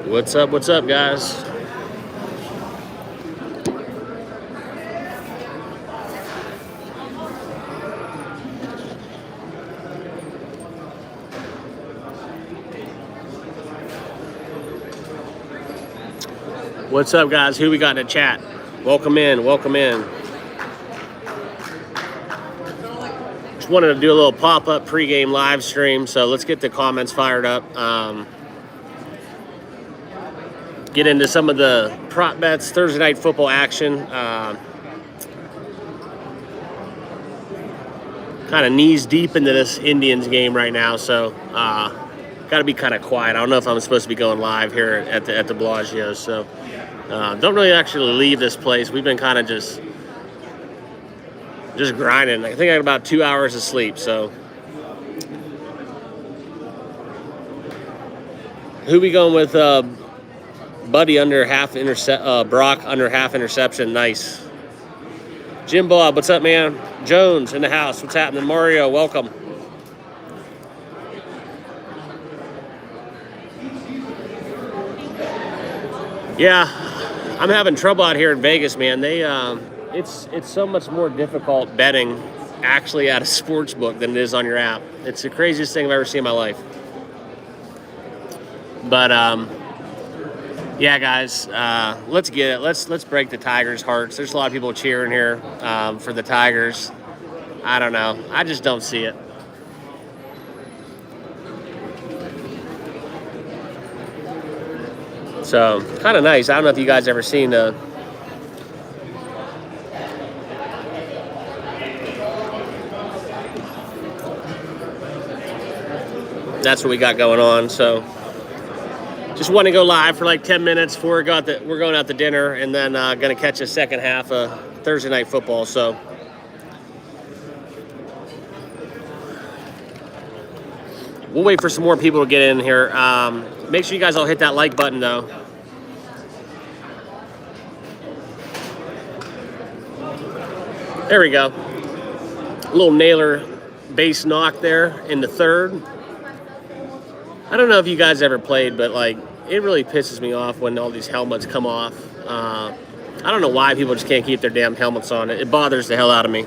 What's up, guys? What's up, guys? Who we got in the chat? Welcome in. Just wanted to do a little pop-up pregame live stream, so let's get the comments fired up. Get into some of the prop bets, Thursday night football action. Kind of knees deep into this Indians game right now, so got to be kind of quiet. I don't know if I'm supposed to be going live here at the Bellagio, so don't really actually leave this place. We've been kind of just grinding. I think I got about 2 hours of sleep, so. Who we going with? Buddy under half Brock under half interception. Nice. Jim Bob, what's up, man? Jones in the house. What's happening? Mario, welcome. Yeah, I'm having trouble out here in Vegas, man. It's so much more difficult betting actually at a sports book than it is on your app. It's the craziest thing I've ever seen in my life. But yeah, guys, let's get it. Let's break the Tigers' hearts. There's a lot of people cheering here for the Tigers. I don't know. I just don't see it. So, kind of nice. I don't know if you guys ever seen that's what we got going on. So, just want to go live for like 10 minutes before we're going out to dinner, and then going to catch a second half of Thursday night football. So, we'll wait for some more people to get in here. Make sure you guys all hit that like button, though. There we go. A little Naylor base knock there in the third. I don't know if you guys ever played, but like it really pisses me off when all these helmets come off. I don't know why people just can't keep their damn helmets on. It bothers the hell out of me.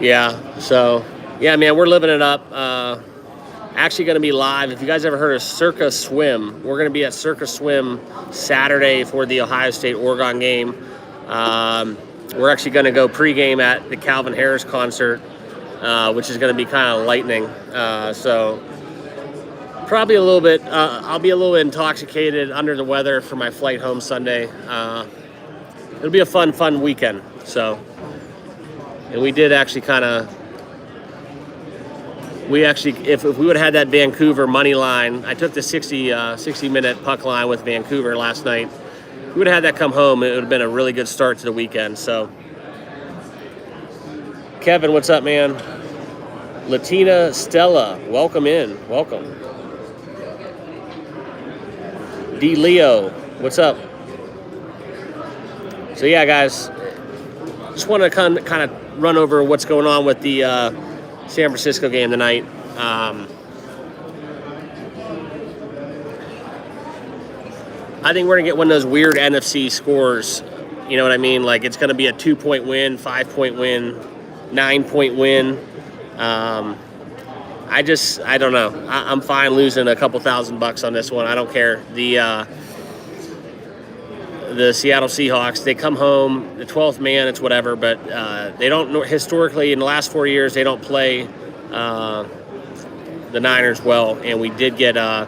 Yeah, so yeah, man, we're living it up. Actually going to be live. If you guys ever heard of Circa Swim, we're going to be at Circa Swim Saturday for the Ohio State-Oregon game. We're actually going to go pregame at the Calvin Harris concert, which is going to be kind of lightning. So probably a little bit, I'll be a little intoxicated, under the weather for my flight home Sunday. It'll be a fun weekend. So, and we did actually if we would have had that Vancouver money line, I took the 60-minute puck line with Vancouver last night. If we would have had that come home, it would have been a really good start to the weekend. So, Kevin, what's up, man? Latina Stella, welcome in. Welcome. D. Leo, what's up? So, yeah, guys, just want to kind of run over what's going on with the San Francisco game tonight. I think we're going to get one of those weird NFC scores. You know what I mean? Like it's going to be a 2-point win, 5-point win, 9-point win. I don't know. I'm fine losing a couple $1,000 on this one. I don't care. The Seattle Seahawks, they come home, the 12th man, it's whatever, but they don't, historically, in the last 4 years, they don't play the Niners well, and we did get a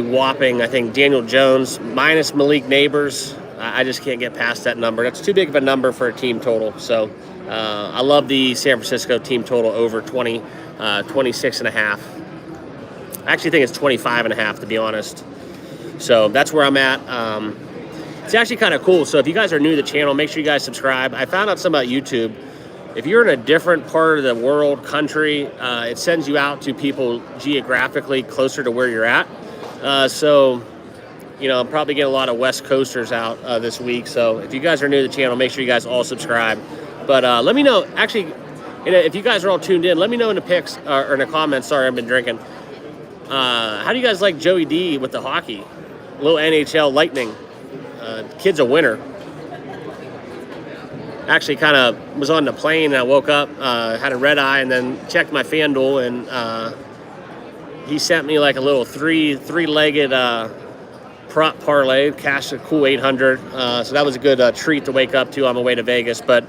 whopping, I think, Daniel Jones minus Malik Neighbors. I just can't get past that number. That's too big of a number for a team total, so I love the San Francisco team total over 26.5. I actually think it's 25.5, to be honest. So that's where I'm at. It's actually kind of cool. So if you guys are new to the channel, make sure you guys subscribe. I found out something about YouTube. If you're in a different part of the world, country, it sends you out to people geographically closer to where you're at. So, you know, I'm probably getting a lot of West Coasters out this week. So if you guys are new to the channel, make sure you guys all subscribe. But let me know. Actually, And if you guys are all tuned in, let me know in the pics or in the comments. Sorry, I've been drinking. How do you guys like Joey D with the hockey? Little NHL Lightning. Kid's a winner. Actually, kind of was on the plane and I woke up, had a red eye, and then checked my FanDuel, and he sent me like a little three-legged prop parlay, cashed a cool 800. So that was a good treat to wake up to on my way to Vegas. But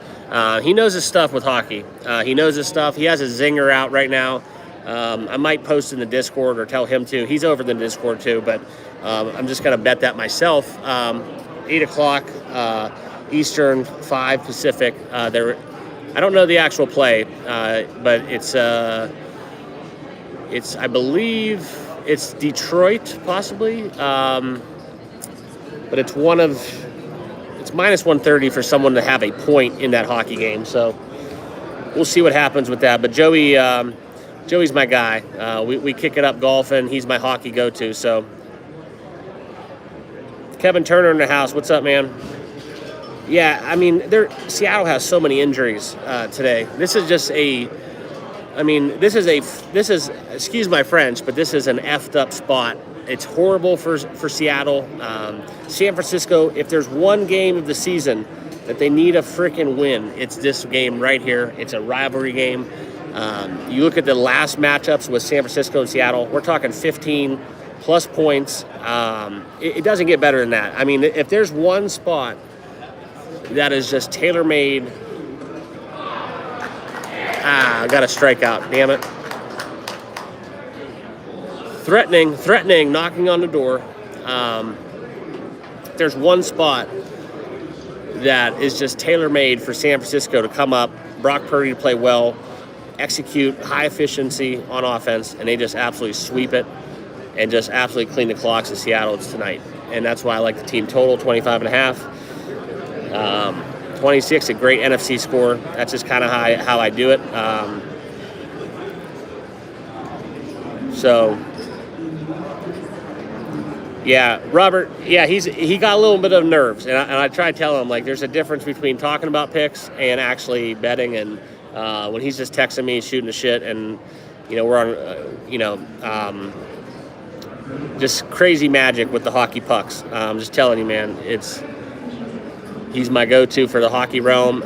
he knows his stuff with hockey. He knows his stuff. He has a zinger out right now. I might post in the Discord or tell him to. He's over in the Discord too, but I'm just going to bet that myself. 8 o'clock Eastern, 5 Pacific. I don't know the actual play, but it's I believe it's Detroit possibly, but it's minus 130 for someone to have a point in that hockey game. So we'll see what happens with that. But Joey's my guy. We kick it up golfing. He's my hockey go-to. So Kevin Turner in the house. What's up, man? Yeah, I mean, Seattle has so many injuries today. This is just excuse my French, but this is an effed up spot. It's horrible for Seattle. San Francisco, if there's one game of the season that they need a freaking win, it's this game right here. It's a rivalry game. You look at the last matchups with San Francisco and Seattle, we're talking 15 plus points. It doesn't get better than that. I mean, if there's one spot that is just tailor-made. I got a strikeout, damn it. Threatening, knocking on the door. There's one spot that is just tailor-made for San Francisco to come up, Brock Purdy to play well, execute high efficiency on offense, and they just absolutely sweep it and just absolutely clean the clocks in Seattle. It's tonight. And that's why I like the team total, 25.5. 26, a great NFC score. That's just kind of how I do it. Yeah, Robert, yeah, he got a little bit of nerves. And I try to tell him, like, there's a difference between talking about picks and actually betting. And when he's just texting me, shooting the shit, and, we're on, just crazy magic with the hockey pucks. I'm just telling you, man, he's my go-to for the hockey realm.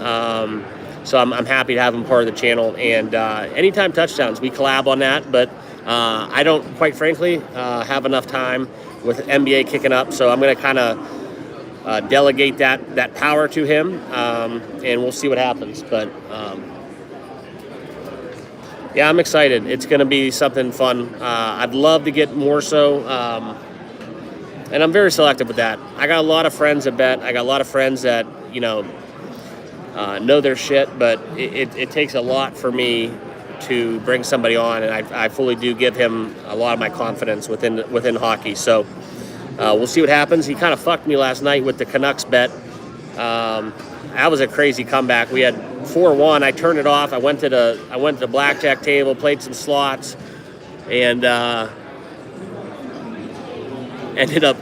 So I'm happy to have him part of the channel. And anytime touchdowns, we collab on that. But I don't, quite frankly, have enough time with NBA kicking up. So I'm going to kind of delegate that power to him. And we'll see what happens. But yeah, I'm excited. It's going to be something fun. I'd love to get more so. And I'm very selective with that. I got a lot of friends that bet. I got a lot of friends that, know their shit, but it takes a lot for me to bring somebody on, and I fully do give him a lot of my confidence within hockey. So we'll see what happens. He kind of fucked me last night with the Canucks bet. That was a crazy comeback. We had 4-1. I turned it off. I went to the blackjack table, played some slots, and ended up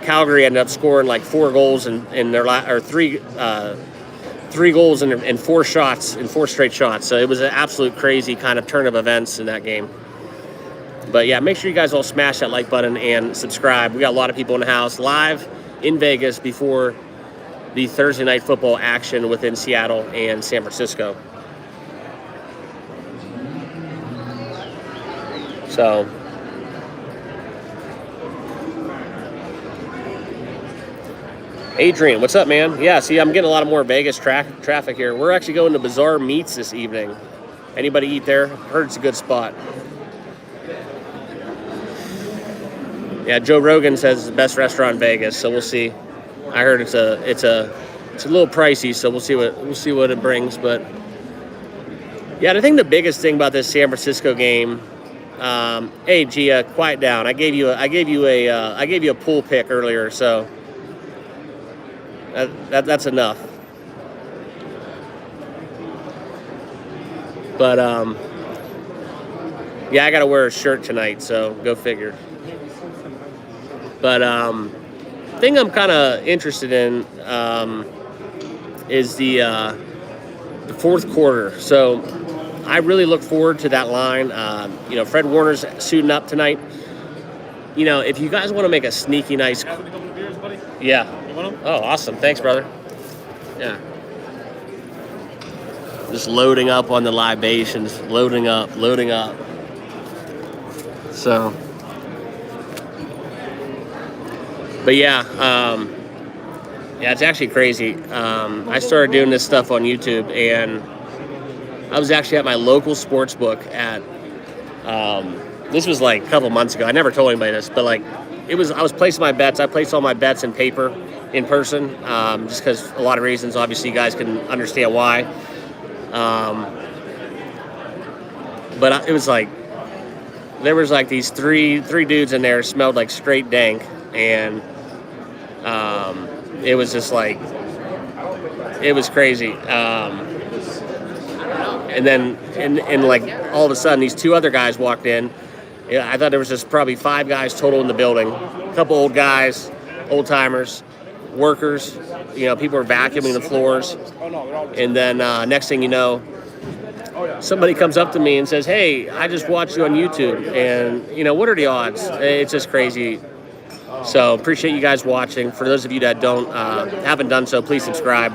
Calgary ended up scoring like 4 goals in their three goals in 4 shots, in 4 straight shots. So it was an absolute crazy kind of turn of events in that game. But yeah, make sure you guys all smash that like button and subscribe. We got a lot of people in the house live in Vegas before the Thursday night football action within Seattle and San Francisco. So Adrian, what's up, man? Yeah, see, I'm getting a lot of more Vegas traffic here. We're actually going to Bizarre Meats this evening. Anybody eat there? Heard it's a good spot. Yeah, Joe Rogan says it's the best restaurant in Vegas, so we'll see. I heard it's a little pricey, so we'll see what it brings. But yeah, I think the biggest thing about this San Francisco game. Hey, Gia, quiet down. I gave you a pool pick earlier, so. That's enough. But yeah, I gotta wear a shirt tonight, so go figure. But thing I'm kind of interested in is the the fourth quarter. So I really look forward to that line. Fred Warner's suiting up tonight. If you guys want to make a sneaky nice... Having a couple of beers, buddy? Yeah. You want them? Oh, awesome. Thanks, brother. Yeah. Just loading up on the libations. Loading up. So... But yeah, it's actually crazy. I started doing this stuff on YouTube, and I was actually at my local sports book at, this was like a couple months ago. I never told anybody this, but I was placing my bets. I placed all my bets in paper, in person, just because a lot of reasons. Obviously, you guys can understand why. But it was there was these three dudes in there smelled like straight dank, and it was just it was crazy. And then, and all of a sudden, these two other guys walked in. Yeah, I thought there was just probably 5 guys total in the building. A couple old guys, old timers, workers. People were vacuuming the floors. And then next thing you know, somebody comes up to me and says, "Hey, I just watched you on YouTube, and what are the odds?" It's just crazy. So appreciate you guys watching. For those of you that haven't done so, please subscribe.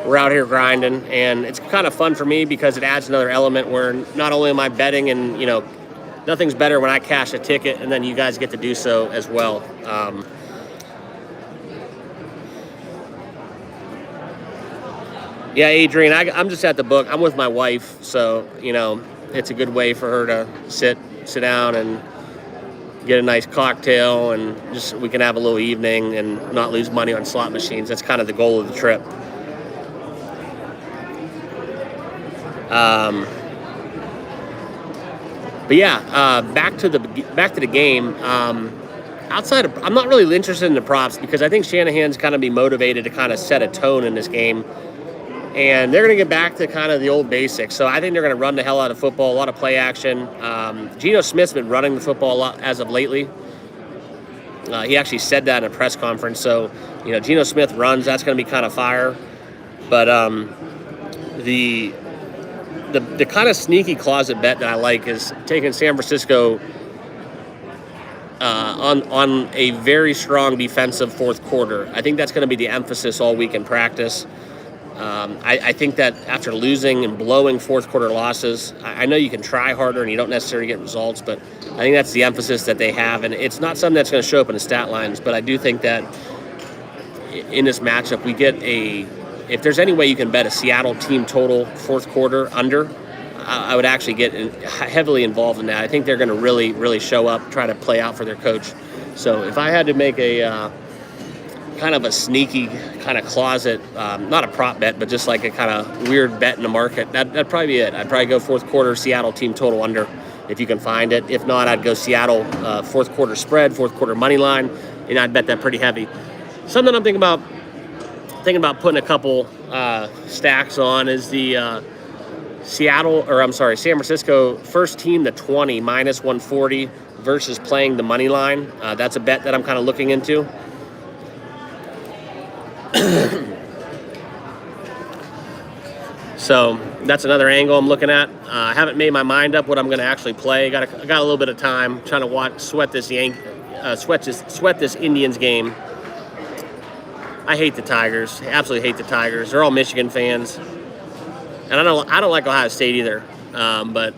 We're out here grinding, and it's kind of fun for me because it adds another element where not only am I betting, and nothing's better when I cash a ticket, and then you guys get to do so as well. Yeah, Adrian, I'm just at the book. I'm with my wife, so it's a good way for her to sit down and get a nice cocktail, and just we can have a little evening and not lose money on slot machines. That's kind of the goal of the trip. But yeah, back to the game. Outside of, I'm not really interested in the props because I think Shanahan's kind of be motivated to kind of set a tone in this game, and they're going to get back to kind of the old basics. So I think they're going to run the hell out of football, a lot of play action. Geno Smith's been running the football a lot as of lately. He actually said that in a press conference. So Geno Smith runs. That's going to be kind of fire. But the kind of sneaky closet bet that I like is taking San Francisco on a very strong defensive fourth quarter. I think that's going to be the emphasis all week in practice. I think that after losing and blowing fourth quarter losses, I know you can try harder and you don't necessarily get results, but I think that's the emphasis that they have. And it's not something that's going to show up in the stat lines, but I do think that in this matchup we get if there's any way you can bet a Seattle team total fourth quarter under, I would actually get heavily involved in that. I think they're going to really, really show up, try to play out for their coach. So if I had to make a kind of a sneaky kind of closet, not a prop bet, but just like a kind of weird bet in the market, that'd probably be it. I'd probably go fourth quarter Seattle team total under if you can find it. If not, I'd go Seattle fourth quarter spread, fourth quarter money line, and I'd bet that pretty heavy. Something I'm thinking about putting a couple stacks on is the San Francisco first team to 20 minus 140 versus playing the money line. That's a bet that I'm kind of looking into. So that's another angle I'm looking at. I haven't made my mind up what I'm going to actually play. Got a little bit of time trying to sweat this Indians game. I hate the Tigers. Absolutely hate the Tigers. They're all Michigan fans. And I don't like Ohio State either, but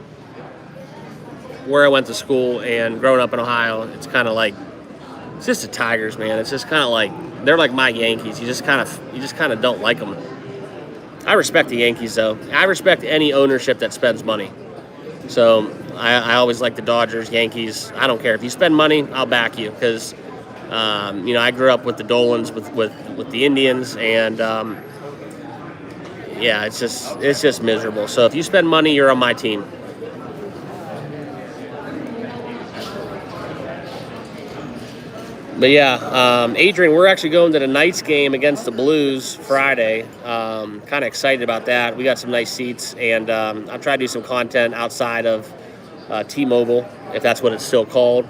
where I went to school and growing up in Ohio, it's kind of it's just the Tigers, man. It's just kind of they're like my Yankees. You just kind of don't like them. I respect the Yankees though. I respect any ownership that spends money. So I always like the Dodgers, Yankees. I don't care if you spend money, I'll back you because I grew up with the Dolans with the Indians and. Yeah, it's just miserable. So if you spend money, you're on my team. But yeah, Adrian, we're actually going to the Knights game against the Blues Friday. Kind of excited about that. We got some nice seats, and I'll try to do some content outside of T-Mobile, if that's what it's still called.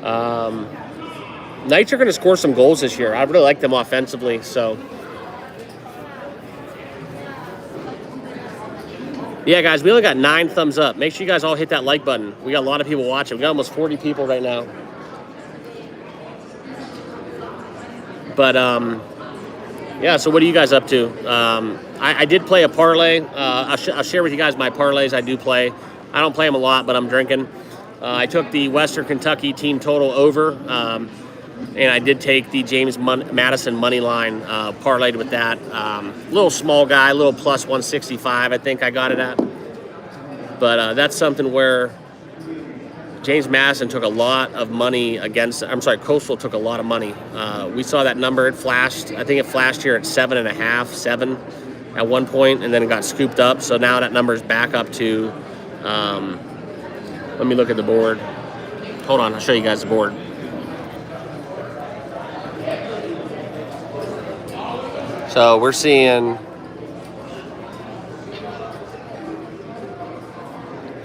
Knights are going to score some goals this year. I really like them offensively, so... Yeah, guys, we only got 9 thumbs up. Make sure you guys all hit that like button. We got a lot of people watching. We got almost 40 people right now. But yeah. So what are you guys up to? I did play a parlay. I'll share with you guys my parlays. I do play. I don't play them a lot, but I'm drinking. I took the Western Kentucky team total over, and I did take the James Madison money line, parlayed with that. Little small guy, little plus 165, I think I got it at. But that's something where James Madison took a lot of money against. I'm sorry, Coastal took a lot of money. We saw that number. It flashed. I think it flashed here at 7.5, 7 at one point, and then it got scooped up. So now that number is back up to. Let me look at the board. Hold on, I'll show you guys the board. So we're seeing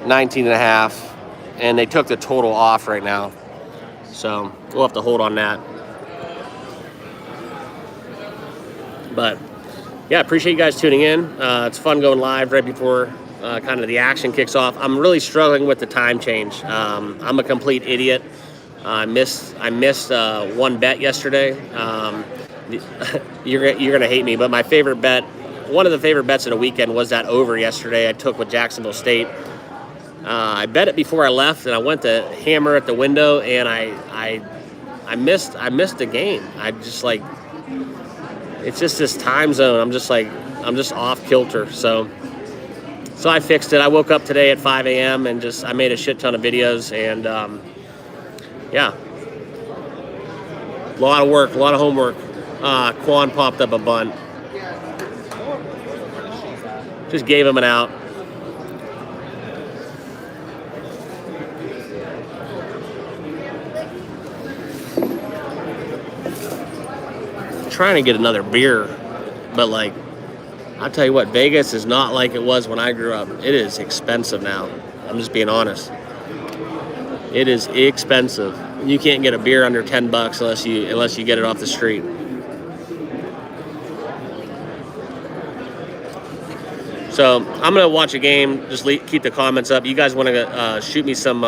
19.5. And they took the total off right now. So we'll have to hold on that. But yeah, appreciate you guys tuning in. It's fun going live right before kind of the action kicks off. I'm really struggling with the time change. I'm a complete idiot. I missed one bet yesterday. You're gonna hate me, but my favorite bet, one of the favorite bets of the weekend was that over yesterday I took with Jacksonville State. I bet it before I left, and I went to hammer at the window, and I missed the game. I just like, it's just this time zone. I'm just off kilter. So I fixed it. I woke up today at 5 a.m. and I made a shit ton of videos, and yeah, a lot of work, a lot of homework. Quan popped up a bunt. Just gave him an out. Trying to get another beer, but like, I'll tell you what, Vegas is not like it was when I grew up. It is expensive now. I'm just being honest. It is expensive. You can't get a beer under $10 unless you get it off the street. So I'm gonna watch a game. Just keep the comments up. You guys want to shoot me some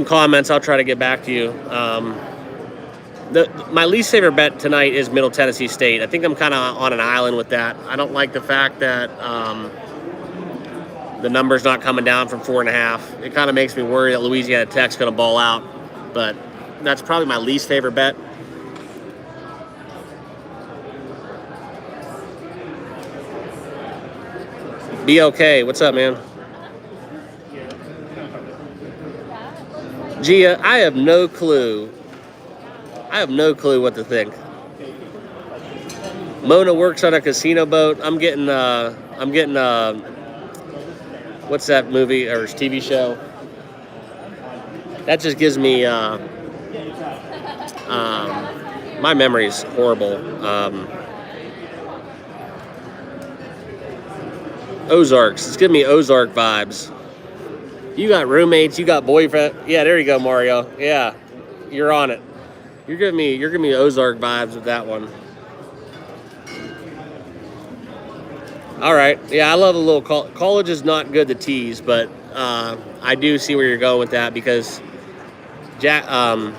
comments. I'll try to get back to you. My least favorite bet tonight is Middle Tennessee State. I think I'm kind of on an island with that. I don't like the fact that the number's not coming down from 4.5. It kind of makes me worry that Louisiana Tech's going to ball out. But that's probably my least favorite bet. Be okay. What's up, man? Gia, I have no clue. I have no clue what to think. Mona works on a casino boat. I'm getting what's that movie or TV show? That just gives me my memory's horrible. Ozarks. It's giving me Ozark vibes. You got roommates, you got boyfriend. Yeah, there you go, Mario. Yeah, you're on it. You're giving me Ozark vibes with that one. All right. Yeah, I love a little college is not good to tease, but I do see where you're going with that because James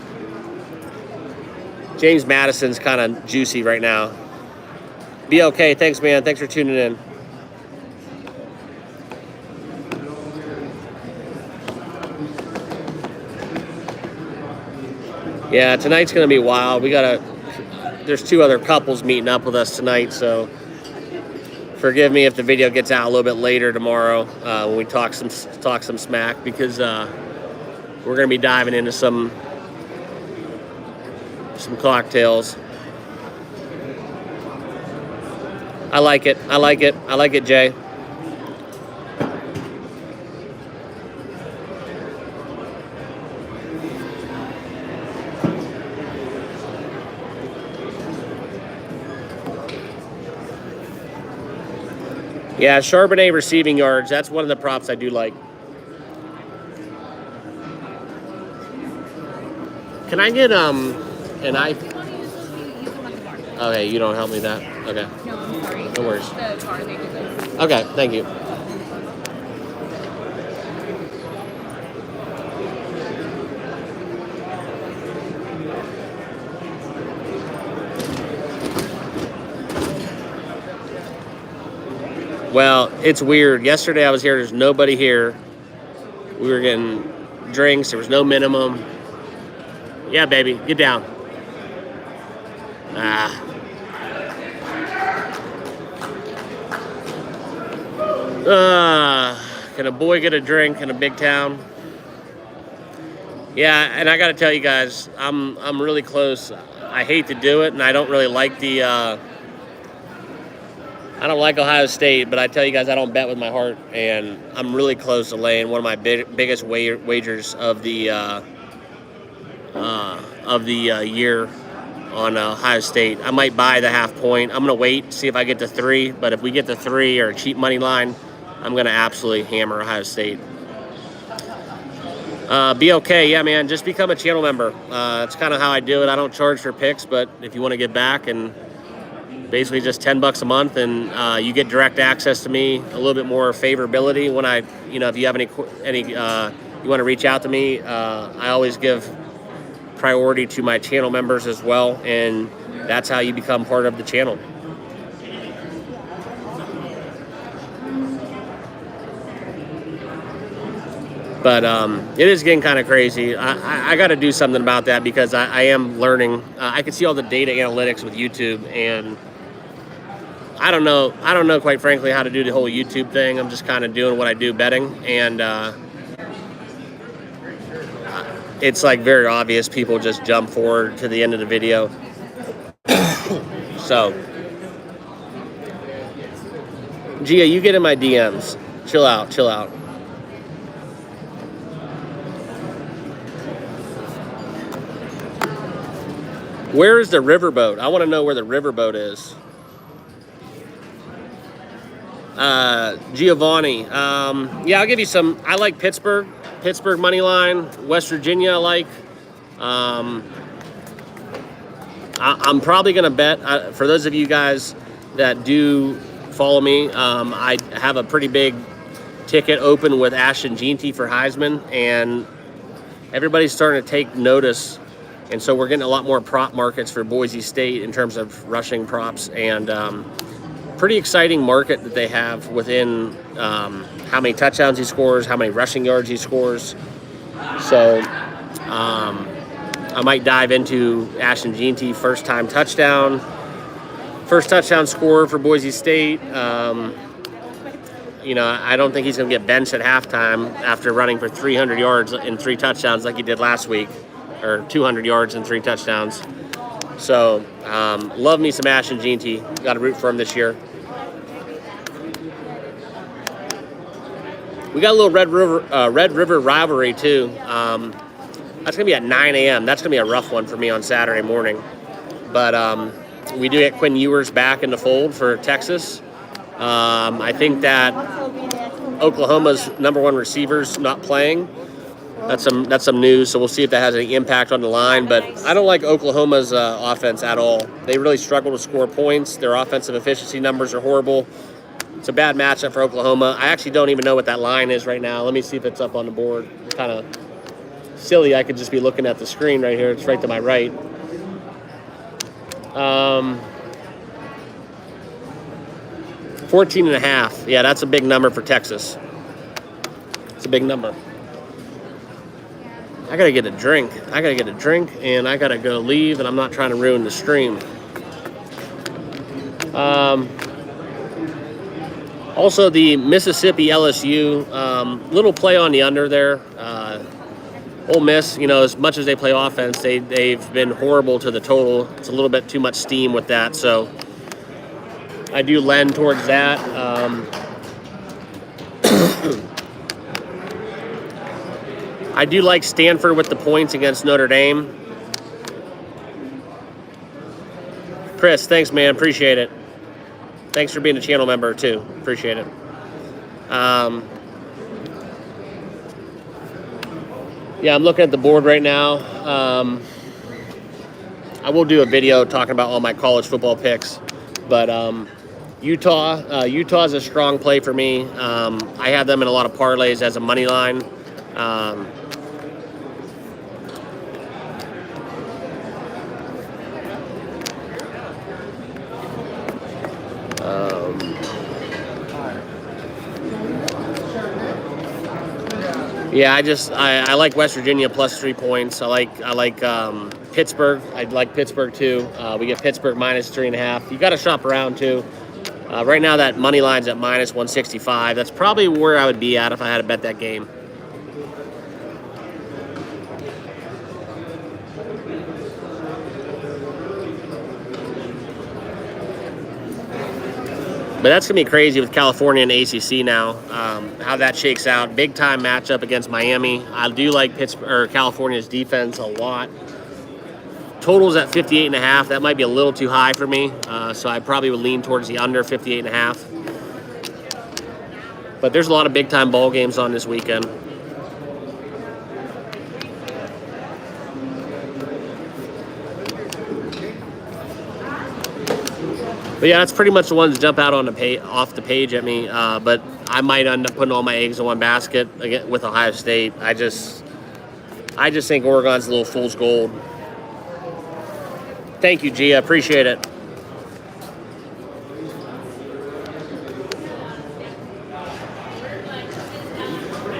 Madison's kind of juicy right now. Be okay. Thanks, man. Thanks for tuning in. Yeah, tonight's going to be wild. There's 2 other couples meeting up with us tonight, so forgive me if the video gets out a little bit later tomorrow when we talk some smack because we're going to be diving into some cocktails. I like it, Jay. Yeah, Charbonnet receiving yards. That's one of the props I do like. Can I get an Okay, you don't help me with that. Okay. No, I'm sorry. No worries. The car, they do this. Okay, thank you. Well, it's weird. Yesterday I was here. There's nobody here. We were getting drinks. There was no minimum. Yeah, baby, get down. Can a boy get a drink in a big town? Yeah, and I got to tell you guys, I'm really close. I hate to do it, and I don't really like the. I don't like Ohio State, but I tell you guys, I don't bet with my heart, and I'm really close to laying one of my biggest wagers of the year on Ohio State. I might buy the half point. I'm gonna wait, see if I get to 3. But if we get to 3 or a cheap money line, I'm gonna absolutely hammer Ohio State. Be okay, yeah, man. Just become a channel member. That's kind of how I do it. I don't charge for picks, but if you want to get back, and basically just $10 a month, and you get direct access to me, a little bit more favorability when I, if you have any you want to reach out to me, I always give priority to my channel members as well, and that's how you become part of the channel. But it is getting kind of crazy. I got to do something about that because I am learning. I can see all the data analytics with YouTube, and I don't know, quite frankly, how to do the whole YouTube thing. I'm just kind of doing what I do, betting, and it's like very obvious. People just jump forward to the end of the video. So, Gia, you get in my DMs. Chill out. Where is the riverboat? I want to know where the riverboat is. Giovanni. Yeah, I'll give you some. I like Pittsburgh money line. West Virginia I like. I'm probably going to bet, for those of you guys that do follow me, I have a pretty big ticket open with Ashton Jeanty for Heisman, and everybody's starting to take notice. And so we're getting a lot more prop markets for Boise State in terms of rushing props, and pretty exciting market that they have within how many touchdowns he scores, how many rushing yards he scores. So I might dive into Ashton Jeanty first touchdown scorer for Boise State. I don't think he's going to get benched at halftime after running for 300 yards and 3 touchdowns like he did last week, or 200 yards and 3 touchdowns. So, love me some Ashton Jeanty. Got to root for him this year. We got a little Red River rivalry too. That's gonna be at 9 a.m. That's gonna be a rough one for me on Saturday morning. But we do get Quinn Ewers back in the fold for Texas. I think that Oklahoma's #1 receiver's not playing. That's some news. So we'll see if that has any impact on the line. But I don't like Oklahoma's offense at all. They really struggle to score points. Their offensive efficiency numbers are horrible. It's a bad matchup for Oklahoma. I actually don't even know what that line is right now. Let me see if it's up on the board. It's kind of silly. I could just be looking at the screen right here. It's right to my right. 14.5. Yeah, that's a big number for Texas. It's a big number. I gotta get a drink. And I gotta go leave, and I'm not trying to ruin the stream. Also, the Mississippi LSU, little play on the under there. Ole Miss, as much as they play offense, they've been horrible to the total. It's a little bit too much steam with that, so I do lend towards that. I do like Stanford with the points against Notre Dame. Chris, thanks, man. Appreciate it. Thanks for being a channel member, too. Appreciate it. Yeah, I'm looking at the board right now. I will do a video talking about all my college football picks. But Utah's a strong play for me. I have them in a lot of parlays as a money line. Yeah, I like West Virginia plus 3 points. I like Pittsburgh. I like Pittsburgh too. We get Pittsburgh minus 3.5. You got to shop around too. Right now that money line's at minus 165. That's probably where I would be at if I had to bet that game. But that's going to be crazy with California and ACC now, how that shakes out. Big time matchup against Miami. I do like California's defense a lot. Total's at 58.5. That might be a little too high for me, so I probably would lean towards the under 58.5. But there's a lot of big time ball games on this weekend. But yeah, that's pretty much the ones that jump out on off the page at me. But I might end up putting all my eggs in one basket again with Ohio State. I just think Oregon's a little fool's gold. Thank you, Gia. Appreciate it.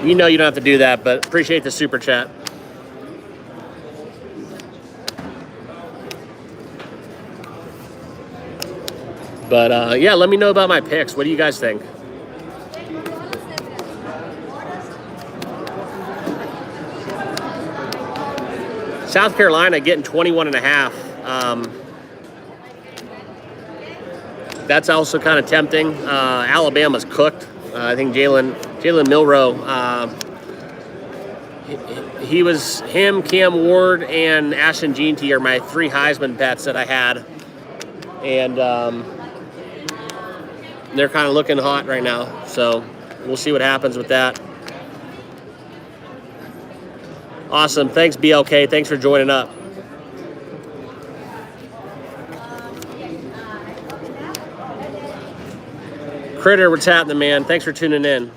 You know you don't have to do that, but appreciate the super chat. But yeah, let me know about my picks. What do you guys think? South Carolina getting 21.5. That's also kind of tempting. Alabama's cooked. I think Jalen Milroe. Him, Cam Ward, and Ashton Jeanty are my 3 Heisman bets that I had, and they're kind of looking hot right now. So we'll see what happens with that. Awesome. Thanks, BLK. Thanks for joining up. Critter, what's happening, man? Thanks for tuning in.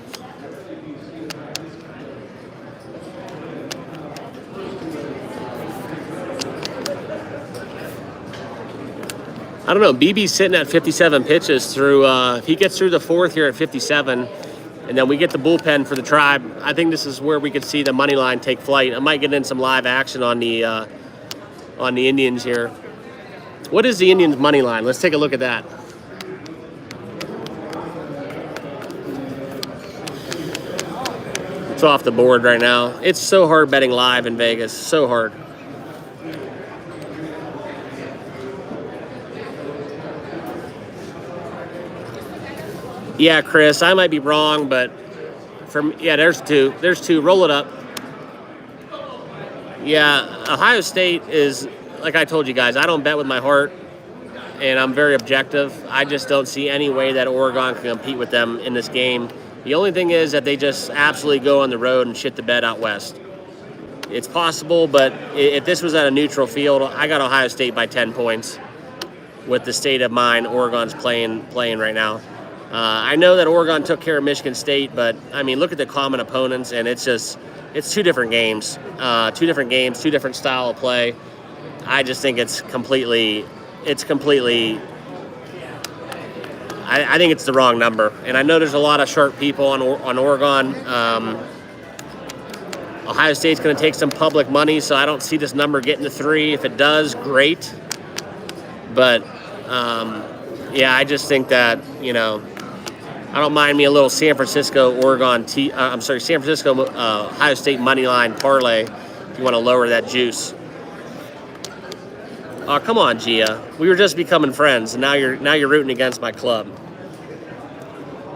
I don't know. BB's sitting at 57 pitches through. If he gets through the 4th here at 57, and then we get the bullpen for the Tribe, I think this is where we could see the money line take flight. I might get in some live action on the Indians here. What is the Indians money line? Let's take a look at that. It's off the board right now. It's so hard betting live in Vegas. So hard. Yeah, Chris, I might be wrong, but there's two. There's 2. Roll it up. Yeah, Ohio State is, like I told you guys, I don't bet with my heart, and I'm very objective. I just don't see any way that Oregon can compete with them in this game. The only thing is that they just absolutely go on the road and shit the bed out west. It's possible, but if this was at a neutral field, I got Ohio State by 10 points with the state of mind Oregon's playing right now. I know that Oregon took care of Michigan State, but, I mean, look at the common opponents, and it's 2 different games. 2 different style of play. I just think I think it's the wrong number. And I know there's a lot of sharp people on Oregon. Ohio State's going to take some public money, so I don't see this number getting to 3. If it does, great. But, yeah, I just think that, I don't mind me a little San Francisco, Ohio State money line parlay if you want to lower that juice. Oh, come on, Gia. We were just becoming friends, and now you're rooting against my club.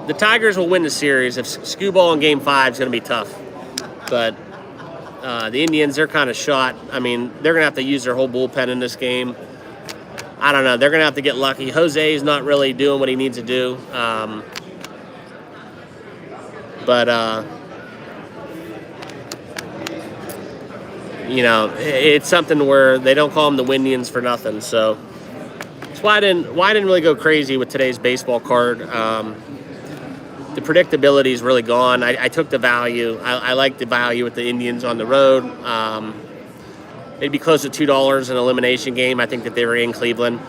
The Tigers will win the series. If Skubal in Game 5 is going to be tough. But the Indians, they're kind of shot. I mean, they're going to have to use their whole bullpen in this game. I don't know. They're going to have to get lucky. Jose is not really doing what he needs to do. it's something where they don't call them the Windians for nothing. So that's why I didn't really go crazy with today's baseball card. The predictability is really gone. I took the value. I like the value with the Indians on the road. They'd be close to $2 in an elimination game. I think that they were in Cleveland.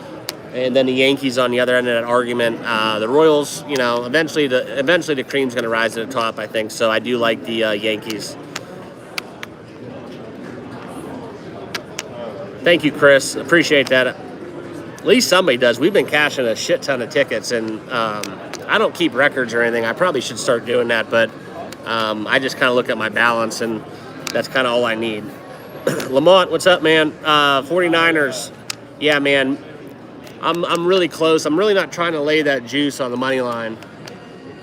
And then the Yankees on the other end of that argument. The Royals, eventually the cream's going to rise to the top, I think. So I do like the Yankees. Thank you, Chris. Appreciate that. At least somebody does. We've been cashing a shit ton of tickets, and I don't keep records or anything. I probably should start doing that, but I just kind of look at my balance, and that's kind of all I need. Lamont, what's up, man? 49ers. Yeah, man. I'm really close. I'm really not trying to lay that juice on the money line.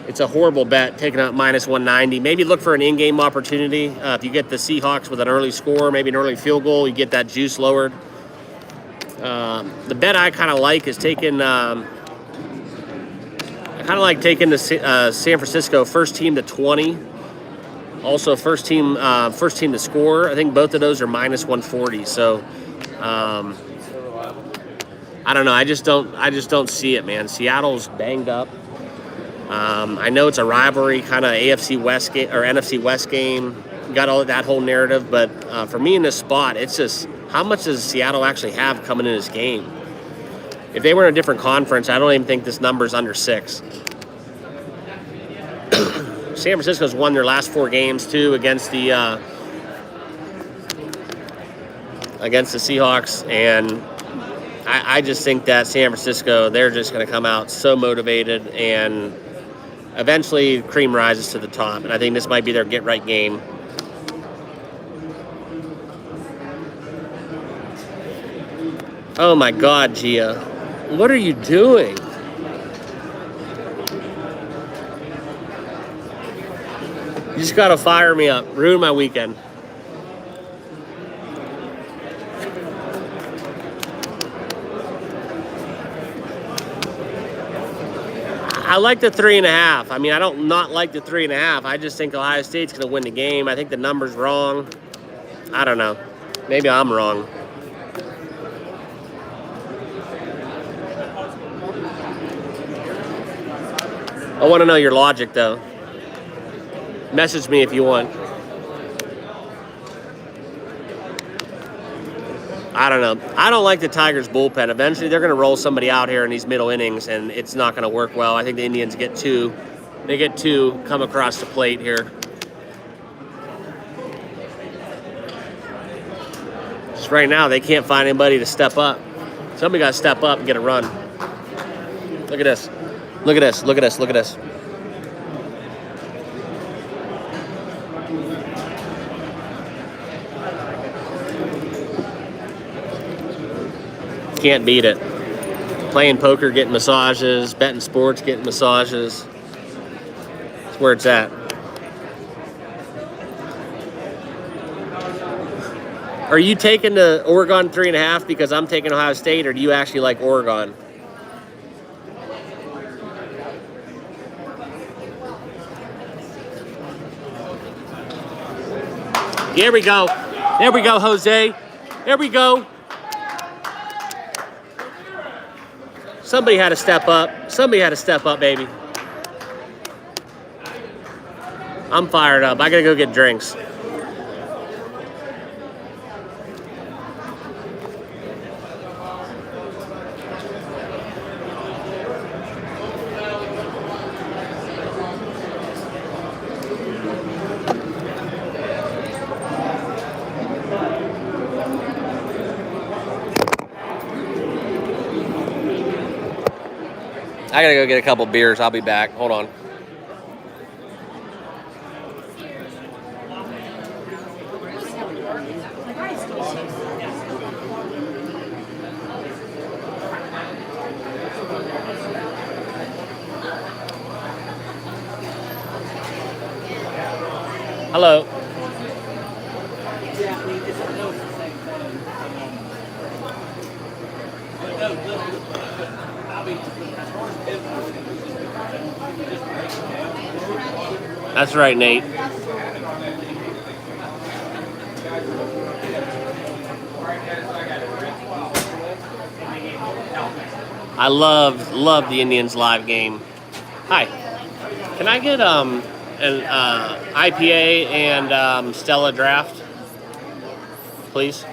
It's a horrible bet, taking out minus 190. Maybe look for an in-game opportunity. If you get the Seahawks with an early score, maybe an early field goal, you get that juice lowered. The bet I kind of like is taking. I kind of like taking the San Francisco first team to 20. Also, first team to score. I think both of those are minus 140. So, I don't know. I just don't see it, man. Seattle's banged up. I know it's a rivalry, kind of AFC West game or NFC West game. Got all that whole narrative, but for me in this spot, it's just how much does Seattle actually have coming in this game? If they were in a different conference, I don't even think this number's under 6. San Francisco's won their last 4 games too against the Seahawks, and I just think that San Francisco, they're just going to come out so motivated, and eventually cream rises to the top, and I think this might be their get-right game. Oh my God, Gia. What are you doing? You just got to fire me up. Ruin my weekend. I like the 3.5. I mean, I don't not like the 3.5. I just think Ohio State's going to win the game. I think the number's wrong. I don't know. Maybe I'm wrong. I want to know your logic, though. Message me if you want. I don't know. I don't like the Tigers' bullpen. Eventually, they're going to roll somebody out here in these middle innings, and it's not going to work well. I think the Indians get 2. They get 2 come across the plate here. Just right now, they can't find anybody to step up. Somebody got to step up and get a run. Look at this. Look at this. Look at this. Look at this. Can't beat it. Playing poker, getting massages. Betting sports, getting massages. That's where it's at. Are you taking the Oregon 3.5 because I'm taking Ohio State, or do you actually like Oregon? Here we go. There we go, Jose. There we go. Somebody had to step up. Somebody had to step up, baby. I'm fired up. I gotta go get drinks. I gotta go get a couple beers. I'll be back. Hold on. Hello. That's right, Nate. I love the Indians live game. Hi, can I get an IPA and Stella draft, please?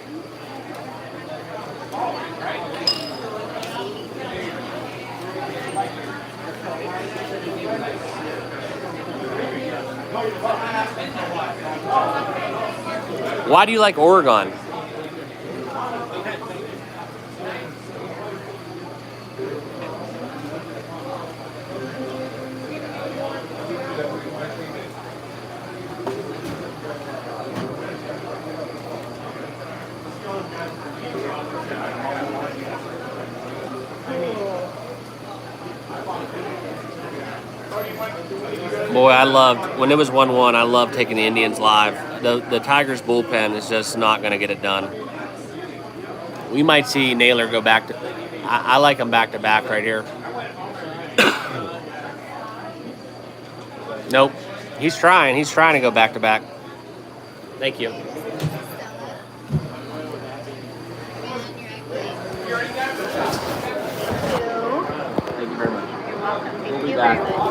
Why do you like Oregon? Boy, I loved, when it was 1-1, I loved taking the Indians live. The Tigers bullpen is just not going to get it done. We might see Naylor go back to, I like him back to back right here. Nope. He's trying to go back to back. Thank you. Thank you very much. You're welcome. Thank We'll be you back. very much.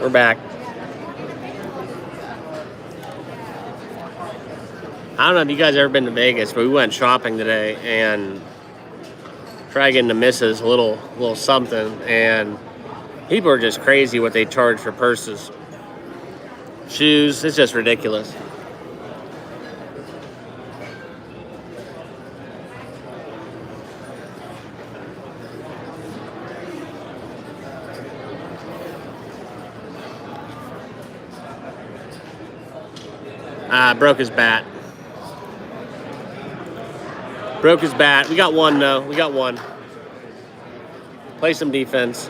We're back. I don't know if you guys ever been to Vegas, but we went shopping today and tried getting the missus a little something, and people are just crazy what they charge for purses, shoes. It's just ridiculous. Broke his bat. Broke his bat. We got one, though. We got one. Play some defense.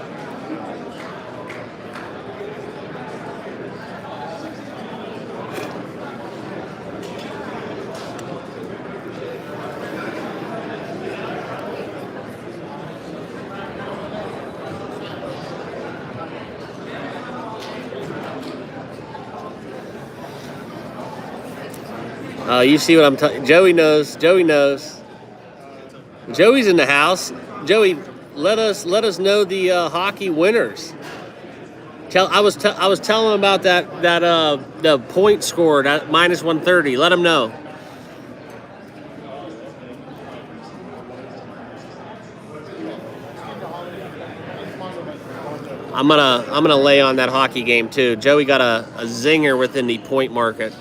You see what I'm talking? Joey knows. Joey knows. Joey's in the house. Joey, let us know the hockey winners. I was telling him about that the point scored at -130. Let him know. I'm gonna lay on that hockey game too. Joey got a zinger within the point market.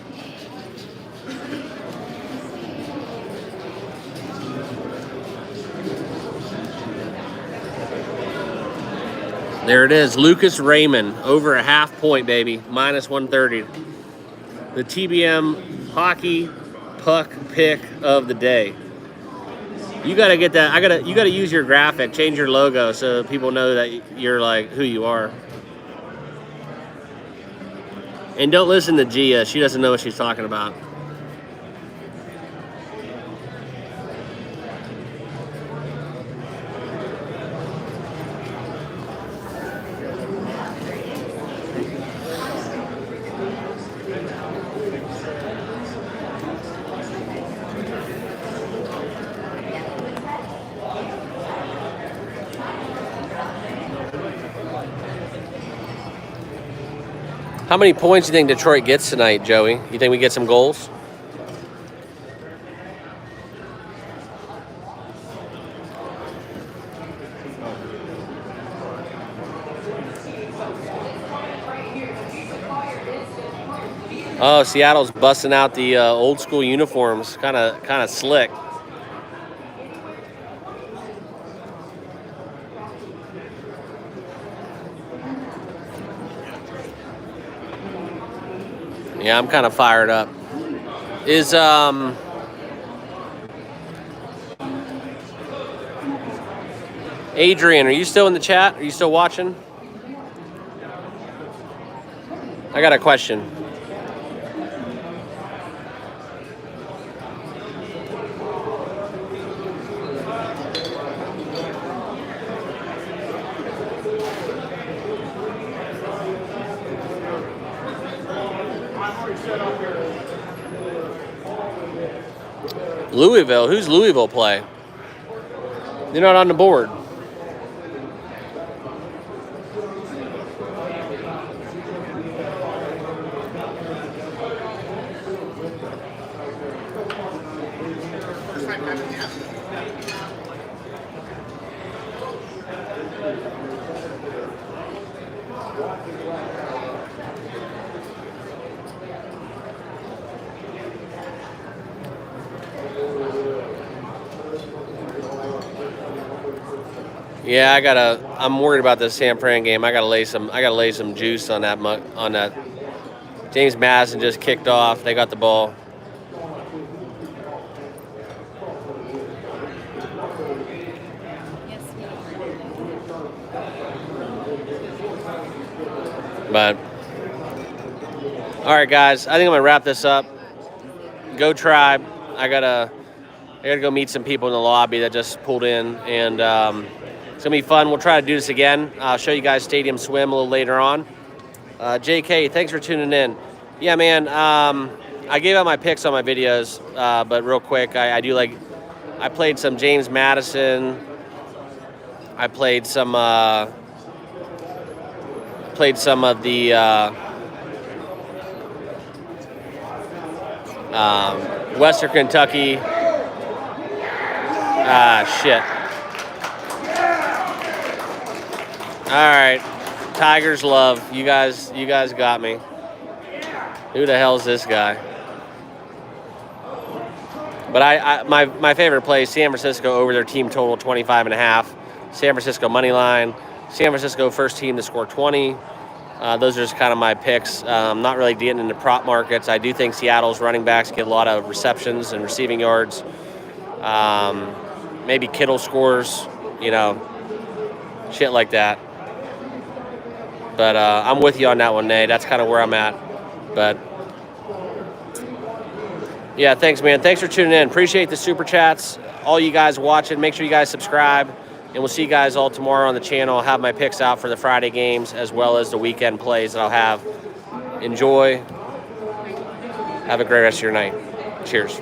There it is. Lucas Raymond, over a half point, baby. -130. The TBM hockey puck pick of the day. You gotta get that. You gotta use your graphic, change your logo so people know that you're like who you are. And don't listen to Gia. She doesn't know what she's talking about. How many points do you think Detroit gets tonight, Joey? You think we get some goals? Oh, Seattle's busting out the old school uniforms, kind of slick. Yeah, I'm kind of fired up. Adrian, are you still in the chat? Are you still watching? I got a question. Louisville. Who's Louisville play? They're not on the board. Yeah, I'm worried about this San Fran game. I gotta lay some juice on that. James Madison just kicked off. They got the ball. But all right, guys, I think I'm gonna wrap this up. Go Tribe. I gotta go meet some people in the lobby that just pulled in, and it's gonna be fun. We'll try to do this again. I'll show you guys Stadium Swim a little later on. JK, thanks for tuning in. Yeah, man. I gave out my picks on my videos, but real quick, I played some James Madison. I played some of the Western Kentucky. Shit. All right, Tigers love you guys. You guys got me. Who the hell's this guy? But my favorite play is San Francisco over their team total 25.5. San Francisco money line. San Francisco first team to score 20. Those are just kind of my picks. Not really getting into prop markets. I do think Seattle's running backs get a lot of receptions and receiving yards. Maybe Kittle scores, shit like that. But I'm with you on that one, Nate. That's kind of where I'm at. But yeah, thanks, man. Thanks for tuning in. Appreciate the super chats. All you guys watching, make sure you guys subscribe. And we'll see you guys all tomorrow on the channel. I'll have my picks out for the Friday games as well as the weekend plays that I'll have. Enjoy. Have a great rest of your night. Cheers.